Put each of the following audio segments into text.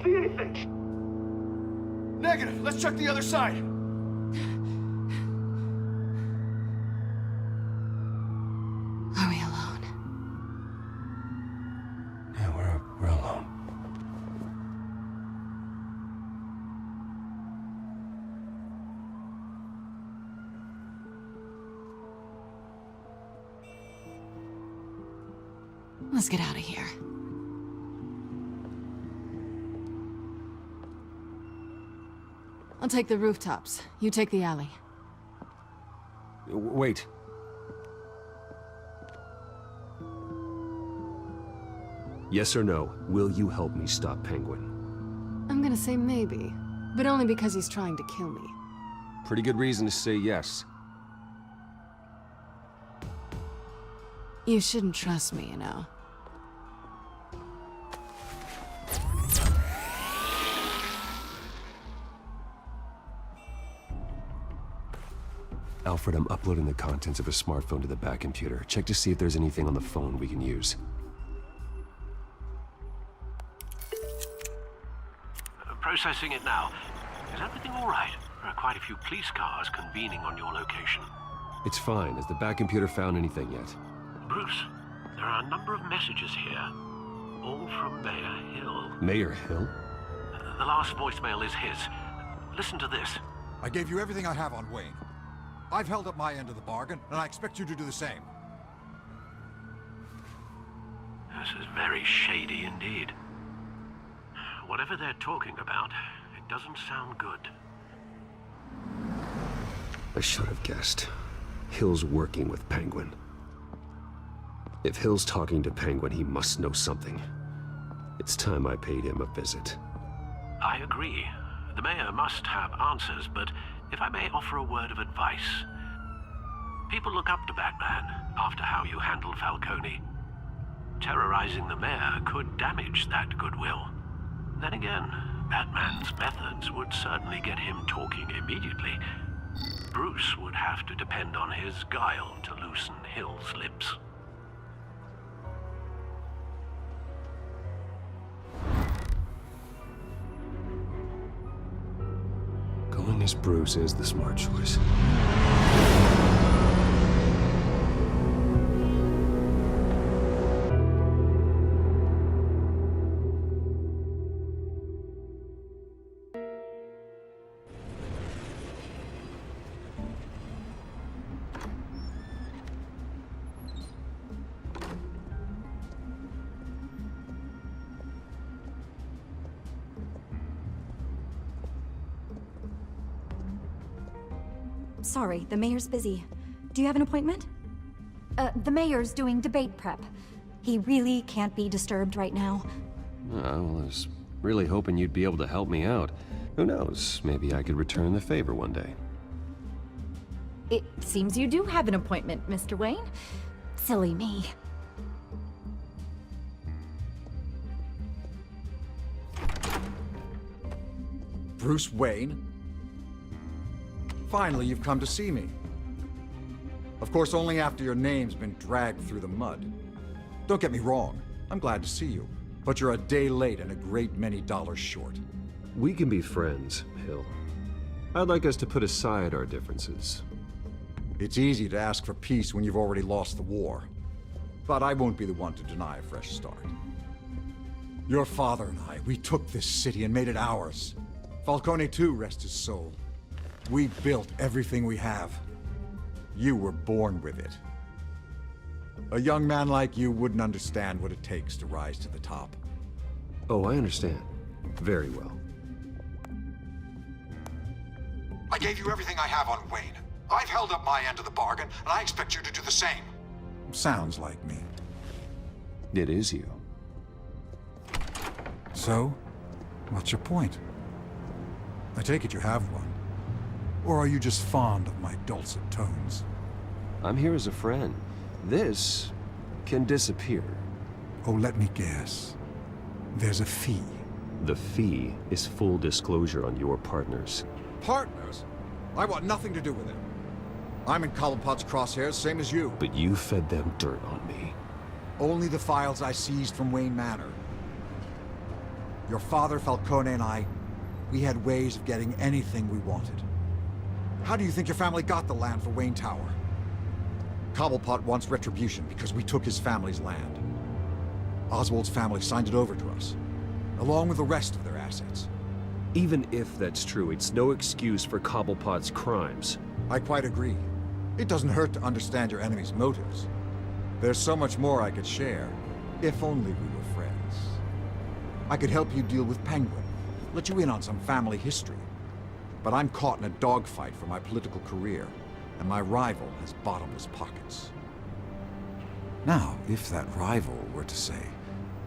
see anything. Negative. Let's check the other side. Are we alone? Yeah, we're alone. Let's get out of here. I'll take the rooftops. You take the alley. Wait. Yes or no, will you help me stop Penguin? I'm gonna say maybe, but only because he's trying to kill me. Pretty good reason to say yes. You shouldn't trust me, you know. Alfred, I'm uploading the contents of a smartphone to the back computer. Check to see if there's anything on the phone we can use. Processing it now. Is everything all right? There are quite a few police cars convening on your location. It's fine. Has the back computer found anything yet? Bruce, there are a number of messages here. All from Mayor Hill. Mayor Hill? The last voicemail is his. Listen to this. I gave you everything I have on Wayne. I've held up my end of the bargain, and I expect you to do the same. This is very shady indeed. Whatever they're talking about, it doesn't sound good. I should have guessed. Hill's working with Penguin. If Hill's talking to Penguin, he must know something. It's time I paid him a visit. I agree. The mayor must have answers, but if I may offer a word of advice. People look up to Batman after how you handled Falcone. Terrorizing the mayor could damage that goodwill. Then again, Batman's methods would certainly get him talking immediately. Bruce would have to depend on his guile to loosen Hill's lips. Going as Bruce is the smart choice. Sorry, the mayor's busy. Do you have an appointment? The mayor's doing debate prep. He really can't be disturbed right now. Well, I was really hoping you'd be able to help me out. Who knows, maybe I could return the favor one day. It seems you do have an appointment, Mr. Wayne. Silly me. Bruce Wayne? Finally, you've come to see me. Of course, only after your name's been dragged through the mud. Don't get me wrong, I'm glad to see you, but you're a day late and a great many dollars short. We can be friends, Hill. I'd like us to put aside our differences. It's easy to ask for peace when you've already lost the war. But I won't be the one to deny a fresh start. Your father and I, we took this city and made it ours. Falcone too, rest his soul. We built everything we have. You were born with it. A young man like you wouldn't understand what it takes to rise to the top. Oh, I understand. Very well. I gave you everything I have on Wayne. I've held up my end of the bargain, and I expect you to do the same. Sounds like me. It is you. So, what's your point? I take it you have one. Or are you just fond of my dulcet tones? I'm here as a friend. This can disappear. Oh, let me guess. There's a fee. The fee is full disclosure on your partners. Partners? I want nothing to do with it. I'm in Columpot's crosshairs, same as you. But you fed them dirt on me. Only the files I seized from Wayne Manor. Your father, Falcone, and I, we had ways of getting anything we wanted. How do you think your family got the land for Wayne Tower? Cobblepot wants retribution because we took his family's land. Oswald's family signed it over to us, along with the rest of their assets. Even if that's true, it's no excuse for Cobblepot's crimes. I quite agree. It doesn't hurt to understand your enemy's motives. There's so much more I could share, if only we were friends. I could help you deal with Penguin, let you in on some family history. But I'm caught in a dogfight for my political career, and my rival has bottomless pockets. Now, if that rival were to say,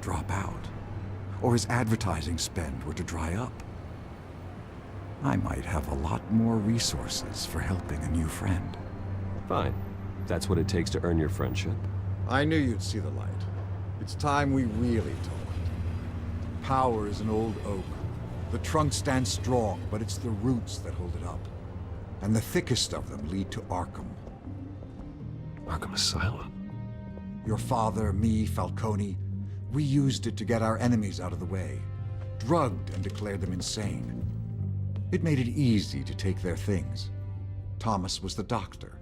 drop out, or his advertising spend were to dry up, I might have a lot more resources for helping a new friend. Fine. That's what it takes to earn your friendship. I knew you'd see the light. It's time we really talked. Power is an old oak. The trunk stands strong, but it's the roots that hold it up. And the thickest of them lead to Arkham. Arkham Asylum? Your father, me, Falcone, we used it to get our enemies out of the way. Drugged and declared them insane. It made it easy to take their things. Thomas was the doctor.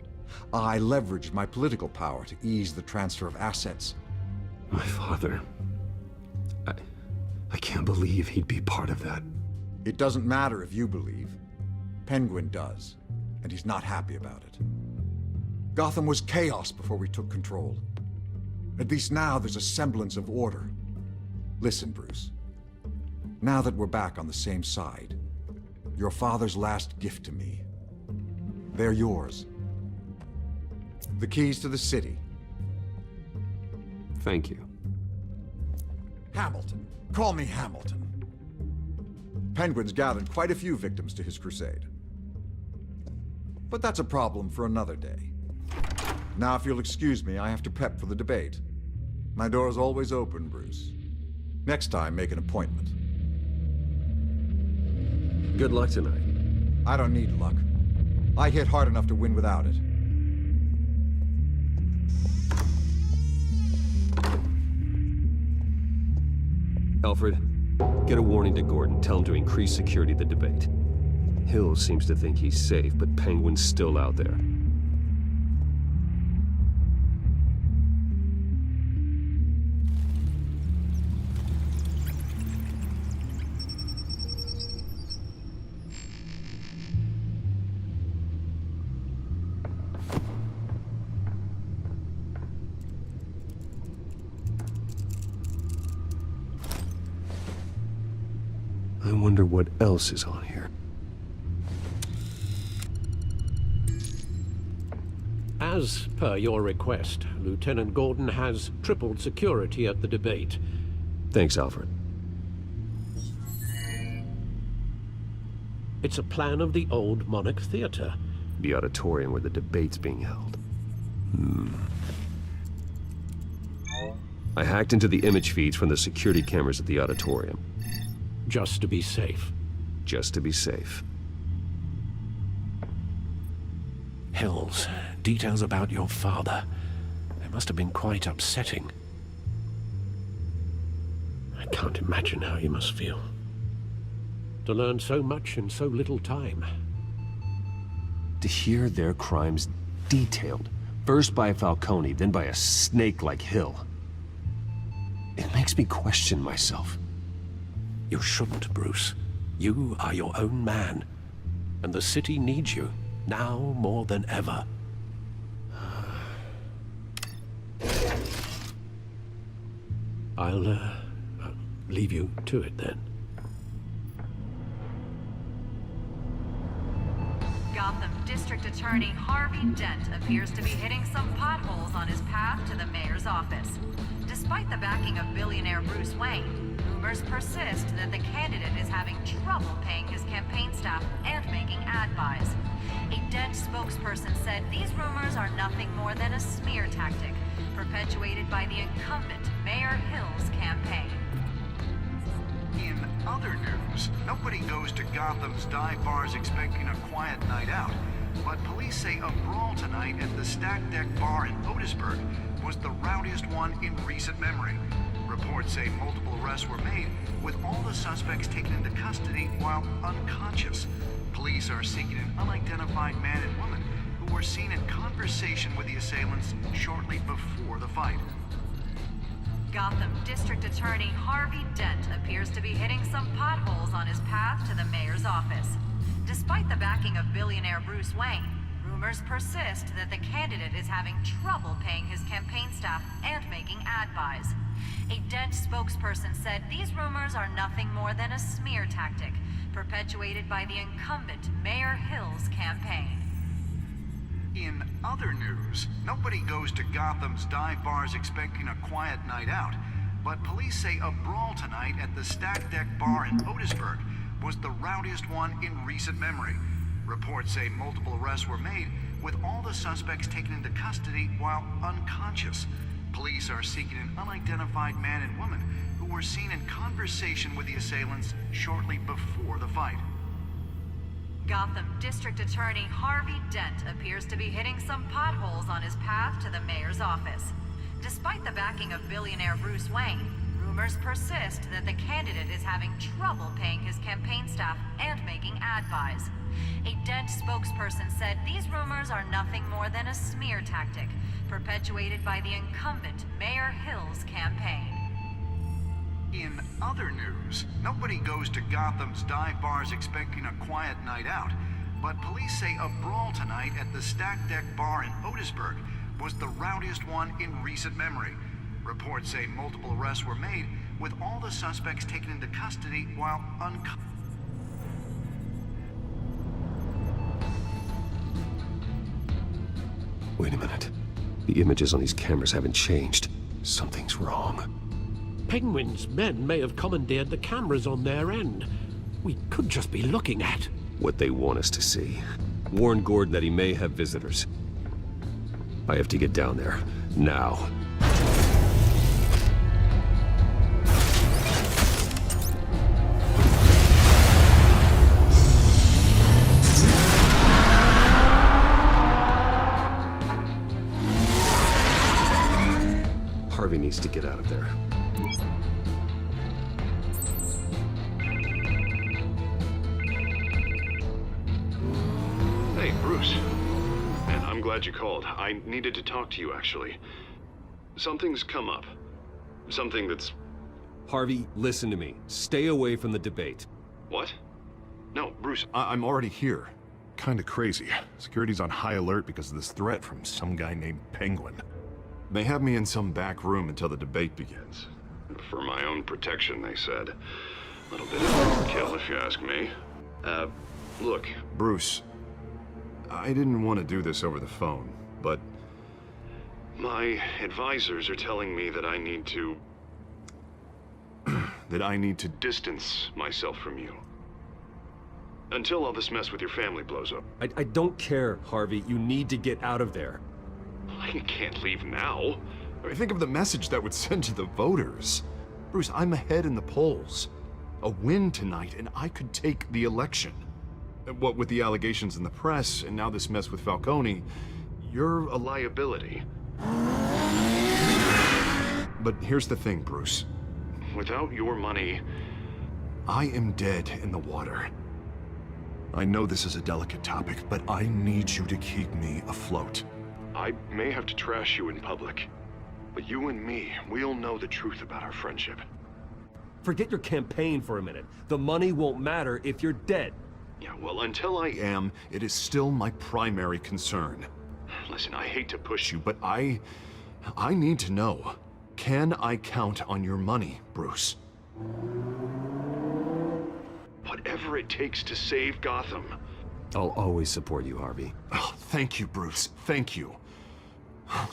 I leveraged my political power to ease the transfer of assets. My father... I can't believe he'd be part of that. It doesn't matter if you believe. Penguin does, and he's not happy about it. Gotham was chaos before we took control. At least now there's a semblance of order. Listen, Bruce. Now that we're back on the same side, your father's last gift to me, they're yours. The keys to the city. Thank you. Hamilton. Call me Hamilton. Penguin's gathered quite a few victims to his crusade. But that's a problem for another day. Now, if you'll excuse me, I have to prep for the debate. My door is always open, Bruce. Next time, make an appointment. Good luck tonight. I don't need luck. I hit hard enough to win without it. Alfred, get a warning to Gordon. Tell him to increase security at the debate. Hill seems to think he's safe, but Penguin's still out there. I wonder what else is on here. As per your request, Lieutenant Gordon has tripled security at the debate. Thanks, Alfred. It's a plan of the old Monarch Theater. The auditorium where the debate's being held. I hacked into the image feeds from the security cameras at the auditorium. Just to be safe. Just to be safe. Hills, details about your father. They must have been quite upsetting. I can't imagine how you must feel. To learn so much in so little time. To hear their crimes detailed, first by Falcone, then by a snake like Hill. It makes me question myself. You shouldn't, Bruce. You are your own man. And the city needs you, now more than ever. I'll leave you to it then. Gotham District Attorney Harvey Dent appears to be hitting some potholes on his path to the mayor's office. Despite the backing of billionaire Bruce Wayne, rumors persist that the candidate is having trouble paying his campaign staff and making ad buys. A Dent spokesperson said these rumors are nothing more than a smear tactic perpetuated by the incumbent Mayor Hill's campaign. In other news, nobody goes to Gotham's dive bars expecting a quiet night out, but police say a brawl tonight at the Stack Deck Bar in Otisburg was the rowdiest one in recent memory. Reports say multiple arrests were made, with all the suspects taken into custody while unconscious. Police are seeking an unidentified man and woman who were seen in conversation with the assailants shortly before the fight. Gotham District Attorney Harvey Dent appears to be hitting some potholes on his path to the mayor's office. Despite the backing of billionaire Bruce Wayne, rumors persist that the candidate is having trouble paying his campaign staff and making ad buys. A Dent spokesperson said these rumors are nothing more than a smear tactic, perpetuated by the incumbent Mayor Hill's campaign. In other news, nobody goes to Gotham's dive bars expecting a quiet night out, but police say a brawl tonight at the Stack Deck Bar in Otisburg was the rowdiest one in recent memory. Reports say multiple arrests were made, with all the suspects taken into custody while unconscious. Police are seeking an unidentified man and woman who were seen in conversation with the assailants shortly before the fight. Gotham District Attorney Harvey Dent appears to be hitting some potholes on his path to the mayor's office. Despite the backing of billionaire Bruce Wayne, rumors persist that the candidate is having trouble paying his campaign staff and making ad buys. A Dent spokesperson said these rumors are nothing more than a smear tactic, perpetuated by the incumbent Mayor Hill's campaign. In other news, nobody goes to Gotham's dive bars expecting a quiet night out, but police say a brawl tonight at the Stack Deck Bar in Otisburg was the rowdiest one in recent memory. Reports say multiple arrests were made, with all the suspects taken into custody while unconscious. Wait a minute. The images on these cameras haven't changed. Something's wrong. Penguin's men may have commandeered the cameras on their end. We could just be looking at What they want us to see. Warn Gordon that he may have visitors. I have to get down there. Now. Harvey needs to get out of there. Hey, Bruce. Man, I'm glad you called. I needed to talk to you, actually. Something's come up. Something that's... Harvey, listen to me. Stay away from the debate. What? No, Bruce, I'm already here. Kinda crazy. Security's on high alert because of this threat from some guy named Penguin. They have me in some back room until the debate begins. for my own protection, they said. A little bit of overkill, if you ask me. Look, Bruce, I didn't want to do this over the phone, but... my advisors are telling me that I need to... that I need to... distance myself from you. Until all this mess with your family blows up. I don't care, Harvey. You need to get out of there. I can't leave now. I mean, think of the message that would send to the voters. Bruce, I'm ahead in the polls. A win tonight, and I could take the election. What with the allegations in the press, and now this mess with Falcone, you're a liability. But here's the thing, Bruce. Without your money... I am dead in the water. I know this is a delicate topic, but I need you to keep me afloat. I may have to trash you in public, but you and me, we'll know the truth about our friendship. Forget your campaign for a minute. The money won't matter if you're dead. Yeah, well, until I am, it is still my primary concern. Listen, I hate to push you, But I need to know. Can I count on your money, Bruce? whatever it takes to save Gotham. I'll always support you, Harvey. Oh, thank you, Bruce. Thank you.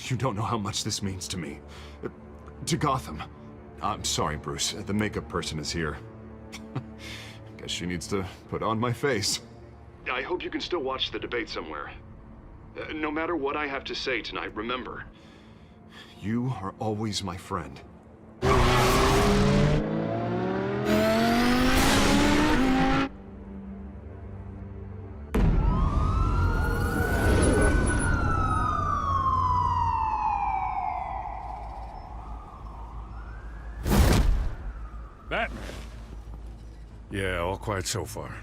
You don't know how much this means to me. To Gotham. I'm sorry, Bruce. The makeup person is here. Guess she needs to put on my face. I hope you can still watch the debate somewhere. No matter what I have to say tonight, remember. You are always my friend. Yeah, all quiet so far.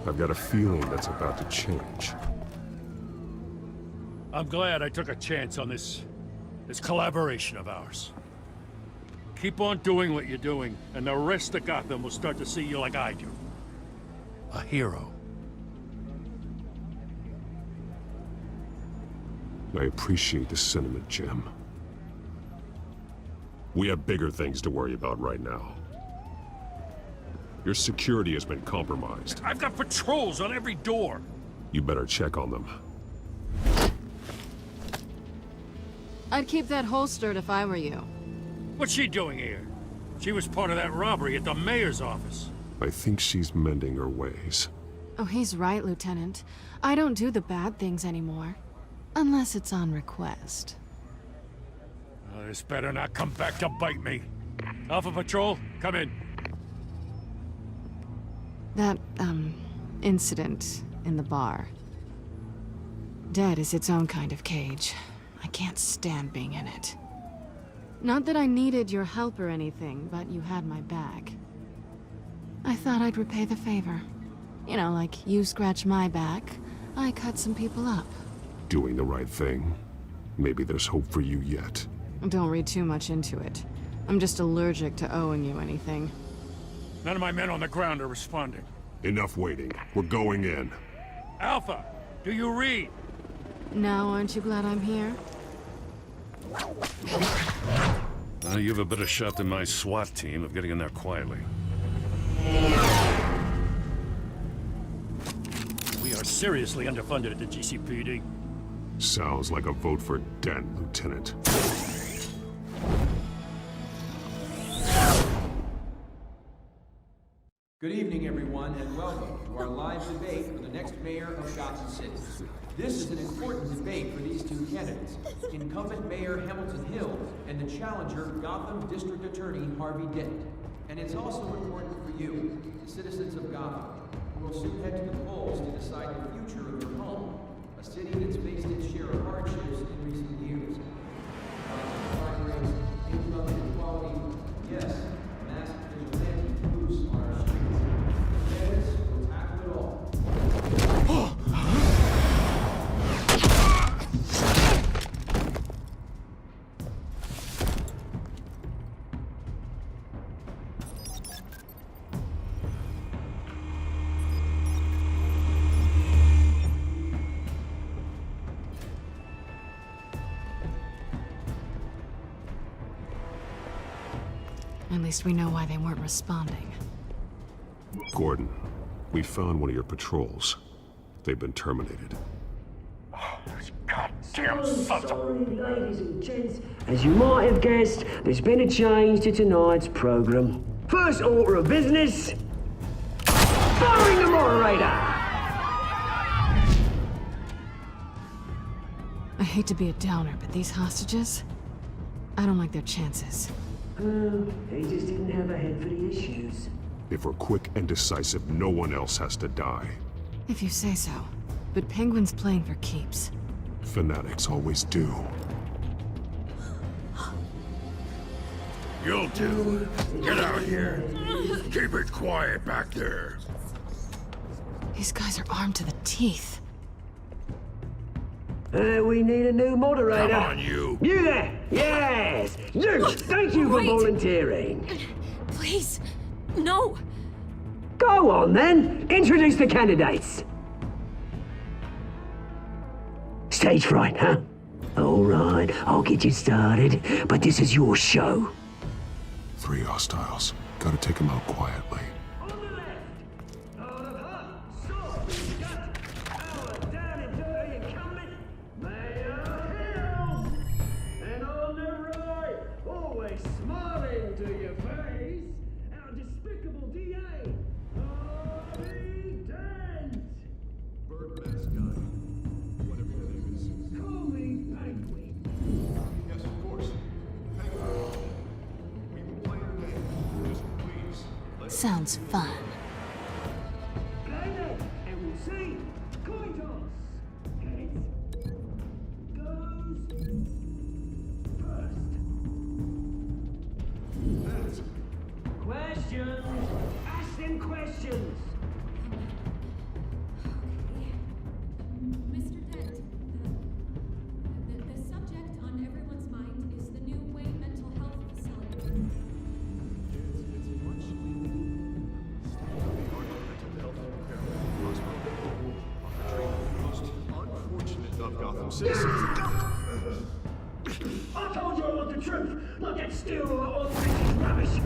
I've got a feeling that's about to change. I'm glad I took a chance on this collaboration of ours. Keep on doing what you're doing, and the rest of Gotham will start to see you like I do. A hero. I appreciate the sentiment, Jim. We have bigger things to worry about right now. Your security has been compromised. I've got patrols on every door. You better check on them. I'd keep that holstered if I were you. What's she doing here? She was part of that robbery at the mayor's office. I think she's mending her ways. Oh, he's right, Lieutenant. I don't do the bad things anymore. Unless it's on request. This better not come back to bite me. Alpha Patrol, come in. That, incident in the bar. Dead is its own kind of cage. I can't stand being in it. Not that I needed your help or anything, but you had my back. I thought I'd repay the favor. You know, like you scratch my back, I cut some people up. Doing the right thing. Maybe there's hope for you yet. Don't read too much into it. I'm just allergic to owing you anything. None of my men on the ground are responding. Enough waiting. We're going in. Alpha, do you read? Now, aren't you glad I'm here? You have a better shot than my SWAT team of getting in there quietly. We are seriously underfunded at the GCPD. Sounds like a vote for Dent, Lieutenant. Good evening, everyone, and welcome to our live debate for the next mayor of Goтэm-City. This is an important debate for these two candidates, incumbent Mayor Hamilton Hill and the challenger Gotham District Attorney Harvey Dent. And it's also important for you, the citizens of Gotham, who will soon head to the polls to decide the future of your home, a city that's faced its share of hardships in recent years. Crime rates, income inequality, yes, mass vigilante loose on our streets. Candidates will tackle it all. At least we know why they weren't responding. Gordon, we found one of your patrols. They've been terminated. Those goddamn sons of... Sorry, ladies and gents. As you might have guessed, there's been a change to tonight's program. First order of business, firing the moderator! I hate to be a downer, but these hostages, I don't like their chances. He just didn't have a head for the issues. If we're quick and decisive, no one else has to die. If you say so. But Penguin's playing for keeps. Fanatics always do. You'll do. Get out here. Keep it quiet back there. These guys are armed to the teeth. We need a new moderator. Come on, you. You there! Yes! You! Thank you for volunteering. Please, no. Go on, then. Introduce the candidates. Stage fright, huh? All right, I'll get you started, but this is your show. 3 hostiles. Gotta take them out quietly. On the left, out of hot, soft, got our down and dirty incumbent, Mayor Hill. And on the right, always smiling to your face, our despicable DA, Harvey Dent. Bird mascot. Whatever your name is. Call me Penguin. Yes, of course. Penguin. We will play your name. Just please. Sounds fun. Play it, and we'll see. Coin toss. Heads goes first. Questions? Ask them questions. Mr. Dent, the subject on everyone's mind is the new Wayne mental health facility. It's much unfortunate of Gotham citizens. I told you I want the truth, not that still all this rubbish.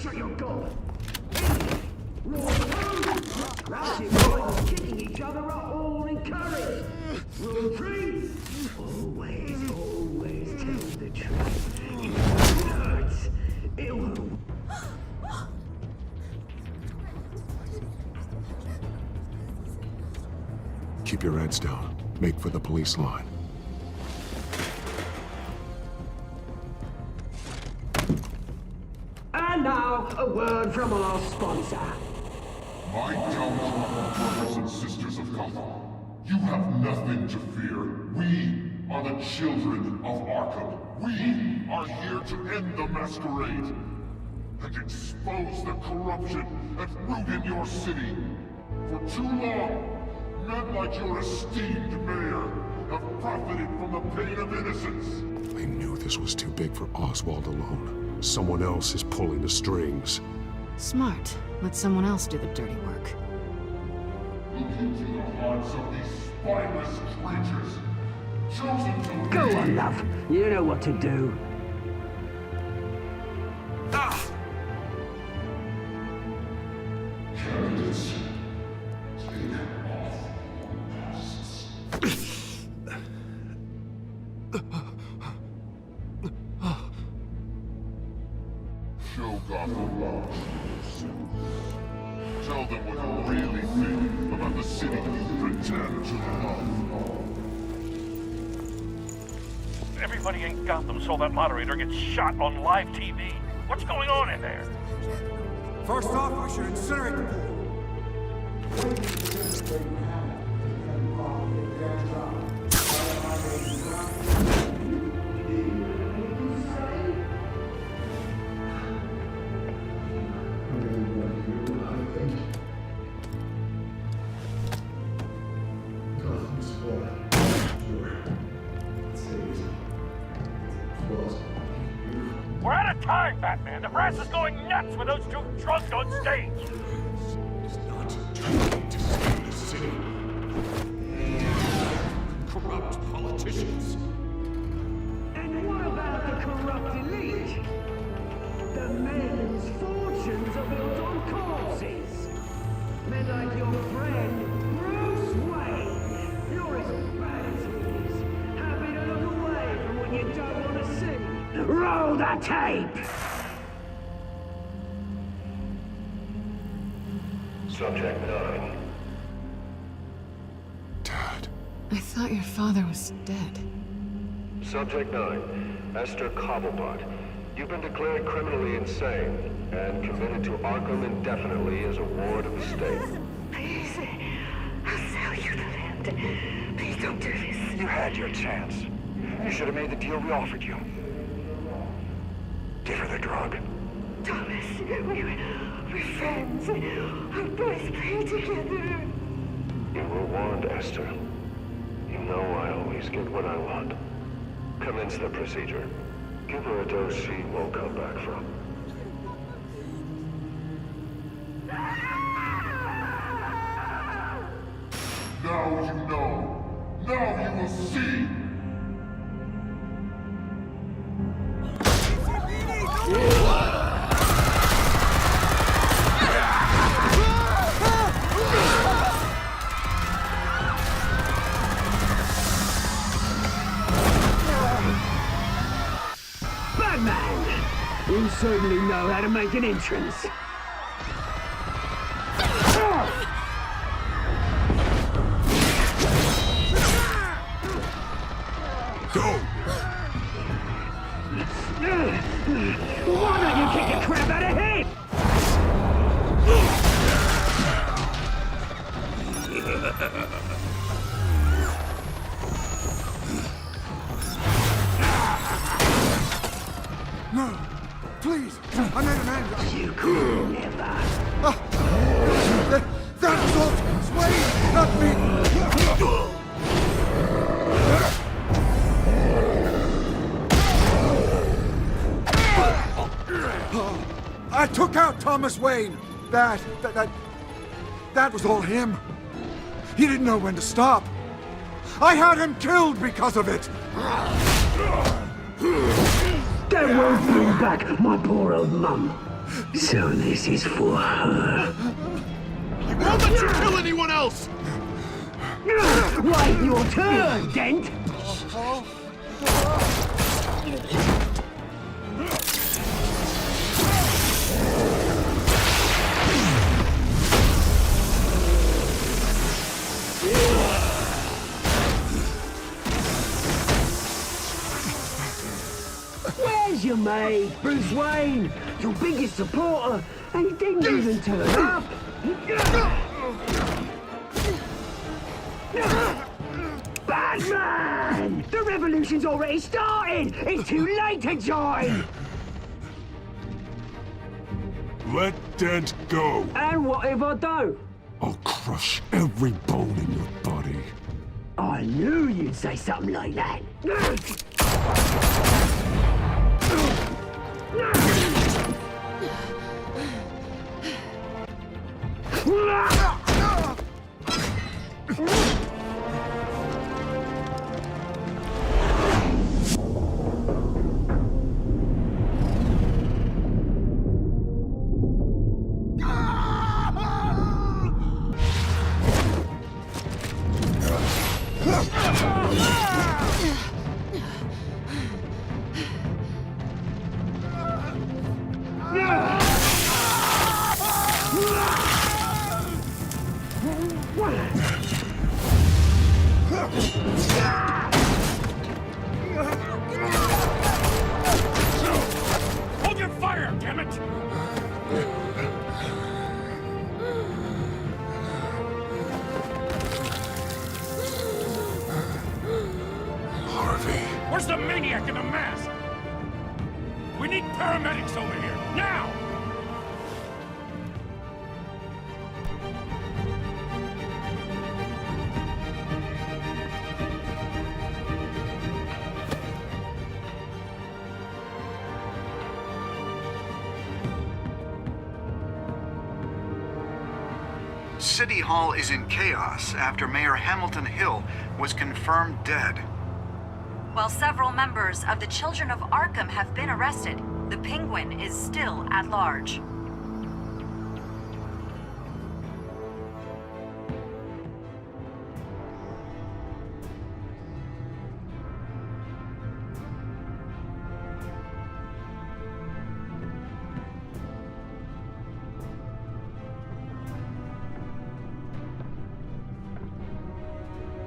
Shut your goal. Rule 2, classic boys kicking each other are all encouraged. Rule 3, always tell the truth. Even if it hurts, it will. Keep your heads down. Make for the police line. And now, a word from our sponsor. My downtrodden brothers and sisters of Gotham, you have nothing to fear. We are the children of Arkham. We are here to end the masquerade and expose the corruption and root in your city. For too long, men like your esteemed mayor have profited from the pain of innocence. I knew this was too big for Oswald alone. Someone else is pulling the strings. Smart. Let someone else do the dirty work. Look into the hearts of these spineless creatures, chosen to Go lead. on, love. You know what to do. Candidates, take off masks. Show Gotham love. Tell them what you really think about the city you pretend to love. Everybody in Gotham saw that moderator get shot on live TV. What's going on in there? First off, we should incinerate the pool. We're out of time, Batman. The brass is going nuts with those two drunks on stage. It's not time to save the city. Corrupt politicians. And what about the corrupt elite? The men whose fortunes are built on corpses. Men like your friend, Bruce Wayne. You're as bad as he is. Happy to look away from what you don't want to see. Roll the tape! Subject 9. Dad. I thought your father was dead. Subject 9. Esther Cobblepot. You've been declared criminally insane and committed to Arkham indefinitely as a ward of the state. Please, I'll sell you the land. Please don't do this. You had your chance. You should have made the deal we offered you. Give her the drug. Thomas, we're friends. Our boys play together. You were warned, Esther. You know I always get what I want. Commence the procedure. Give her a dose she won't come back from. Now you know. Now you will see. Batman! You certainly know how to make an entrance. Go! Why don't you kick the crap out of him? Thomas Wayne! That was all him. He didn't know when to stop. I had him killed because of it! That won't bring back my poor old mum. So this is for her. I won't let you kill anyone else! Wait your turn, Dent! Where's your mate, Bruce Wayne? Your biggest supporter, and he didn't even turn up. Batman! The revolution's already started! It's too late to join! Let Dent go. And what if I don't? I'll crush every bone in your body. I knew you'd say something like that. Hold your fire, damn it! Harvey. Where's the maniac in the mask? We need paramedics over here, now! City Hall is in chaos after Mayor Hamilton Hill was confirmed dead. While several members of the Children of Arkham have been arrested, the Penguin is still at large.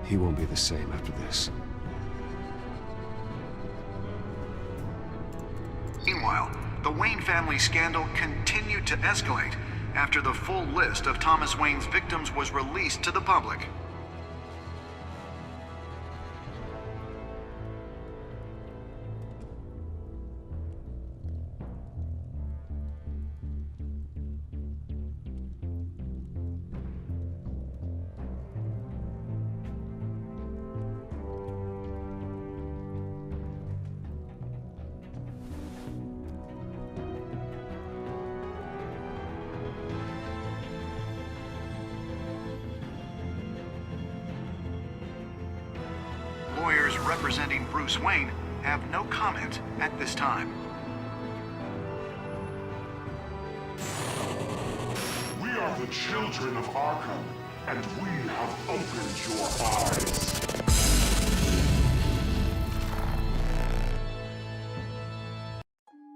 He won't be the same after this. Meanwhile, the Wayne family scandal continued to escalate after the full list of Thomas Wayne's victims was released to the public. Lawyers representing Bruce Wayne have no comment at this time. We are the children of Arkham, and we have opened your eyes.